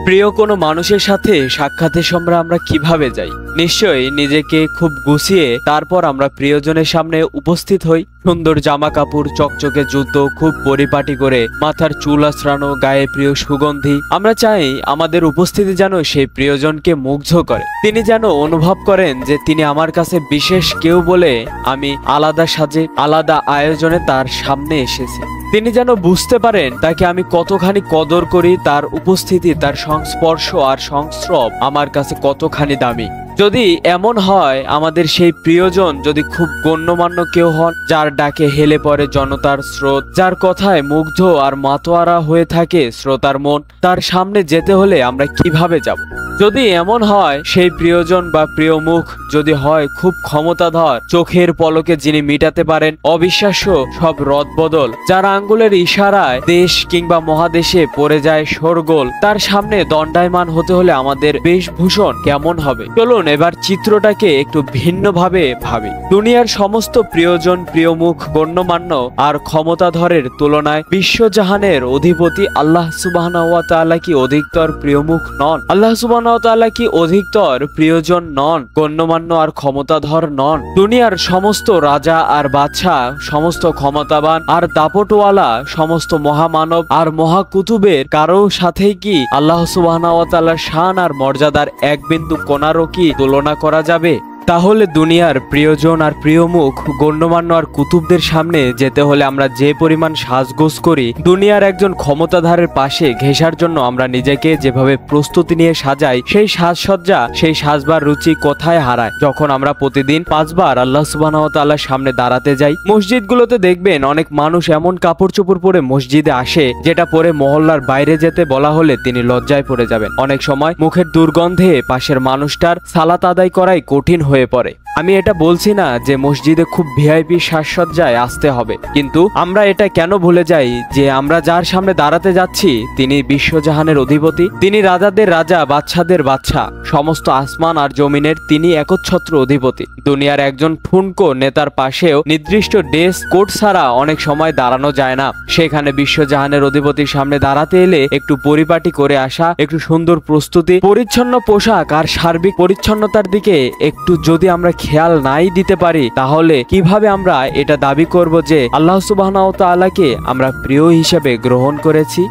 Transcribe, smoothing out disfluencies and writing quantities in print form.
প্রিয় কোনো মানুষের সাথে সাক্ষাতের সময় আমরা কিভাবে যাই? নিশ্চয়ই নিজেকে খুব গুছিয়ে তারপর আমরা প্রিয়জনের সামনে উপস্থিত হই। সুন্দর জামা কাপড়, চকচকে জুতো, খুব পরিপাটি করে মাথার চুল আঁচড়ানো, গায়ে প্রিয় সুগন্ধি। আমরা চাই আমাদের উপস্থিতি যেন সেই প্রিয়জনকে মুগ্ধ করে, তিনি যেন অনুভব করেন যে তিনি আমার কাছে বিশেষ কেউ বলে আমি আলাদা সাজে আলাদা আয়োজনে তার সামনে এসেছি। তিনি যেন বুঝতে পারেন তাকে আমি কতখানি কদর করি, তার উপস্থিতি, তার সংস্পর্শ আর সংস্রব আমার কাছে কতখানি দামি। যদি এমন হয় আমাদের সেই প্রিয়জন যদি খুব গণ্যমান্য কেউ হন, যার ডাকে হেলে পড়ে জনতার স্রোত, যার কথায় মুগ্ধ আর মাতোয়ারা হয়ে থাকে শ্রোতার মন, তার সামনে যেতে হলে আমরা কিভাবে যাব? যদি এমন হয় সেই প্রিয়জন বা প্রিয় মুখ যদি হয় খুব ক্ষমতাধর, চোখের পলকে যিনি মিটাতে পারেন অবিশ্বাস্য সব রদবদল, যার আঙ্গুলের ইশারায় দেশ কিংবা মহাদেশে পড়ে যায় শোরগোল, তার সামনে দণ্ডায়মান হতে হলে আমাদের বেশভূষণ কেমন হবে? চলুন এবার চিত্রটাকে একটু ভিন্নভাবে ভাবি। দুনিয়ার সমস্ত প্রিয়জন, প্রিয় মুখ, গণ্যমান্য আর ক্ষমতাধরের তুলনায় বিশ্বজাহানের অধিপতি আল্লাহ সুবহানাহু ওয়া তাআলা কি অধিকতর প্রিয়মুখ নন? আল্লাহ সুবহানাহু ওয়া তাআলা কি অধিকতর প্রিয়জন নন? গণ্যমান্য আর ক্ষমতাধর নন? দুনিয়ার সমস্ত রাজা আর বাদশা, সমস্ত ক্ষমতাবান আর দাপটওয়ালা, সমস্ত মহামানব আর মহাকুতুবের কারো সাথেই কি আল্লাহ সুবহানাহু ওয়া তাআলার শান আর মর্যাদার এক বিন্দু কোণারও কি তুলনা করা যাবে? তাহলে দুনিয়ার প্রিয়জন আর প্রিয় মুখ, গণ্যমান্য আর কুতুবদের সামনে যেতে হলে আমরা যে পরিমাণ সাজগোজ করি, দুনিয়ার একজন ক্ষমতাধারের পাশে ঘেঁষার জন্য আমরা নিজেকে যেভাবে প্রস্তুতি নিয়ে সাজাই, সেই সাজসজ্জা, সেই সাজবার রুচি কোথায় হারায় যখন আমরা প্রতিদিন 5 বার আল্লাহ সুবহানাহু ওয়া তাআলার সামনে দাঁড়াতে যাই? মসজিদগুলোতে দেখবেন অনেক মানুষ এমন কাপড় চোপড় পরে মসজিদে আসে যেটা পরে মহল্লার বাইরে যেতে বলা হলে তিনি লজ্জায় পড়ে যাবেন। অনেক সময় মুখের দুর্গন্ধে পাশের মানুষটার সালাত আদায় করাই কঠিন হয়ে পড়ে। আমি এটা বলছি না যে মসজিদে খুব ভিআইপি সাজসজ্জায় আসতে হবে, কিন্তু আমরা এটা কেন ভুলে যাই যে আমরা যার সামনে দাঁড়াতে যাচ্ছি তিনি বিশ্বজাহানের অধিপতি, তিনি রাজাদের রাজা, বাদশাদের বাদশা, সমস্ত আসমান আর জমিনের তিনি একচ্ছত্র অধিপতি। দুনিয়ার একজন ঠুনকো নেতার পাশেও নির্দিষ্ট ড্রেস কোড ছাড়া অনেক সময় দাঁড়ানো যায় না। সেখানে বিশ্বজাহানের অধিপতির সামনে দাঁড়াতে এলে একটু পরিপাটি করে আসা, একটু সুন্দর প্রস্তুতি, পরিচ্ছন্ন পোশাক আর সার্বিক পরিচ্ছন্নতার দিকে একটু যদি আমরা খেয়াল নাই দিতে পারি, তাহলে কিভাবে আমরা এটা দাবি করব যে আল্লাহ সুবহানাহু ওয়া তাআলাকে আমরা প্রিয় হিসেবে গ্রহণ করেছি?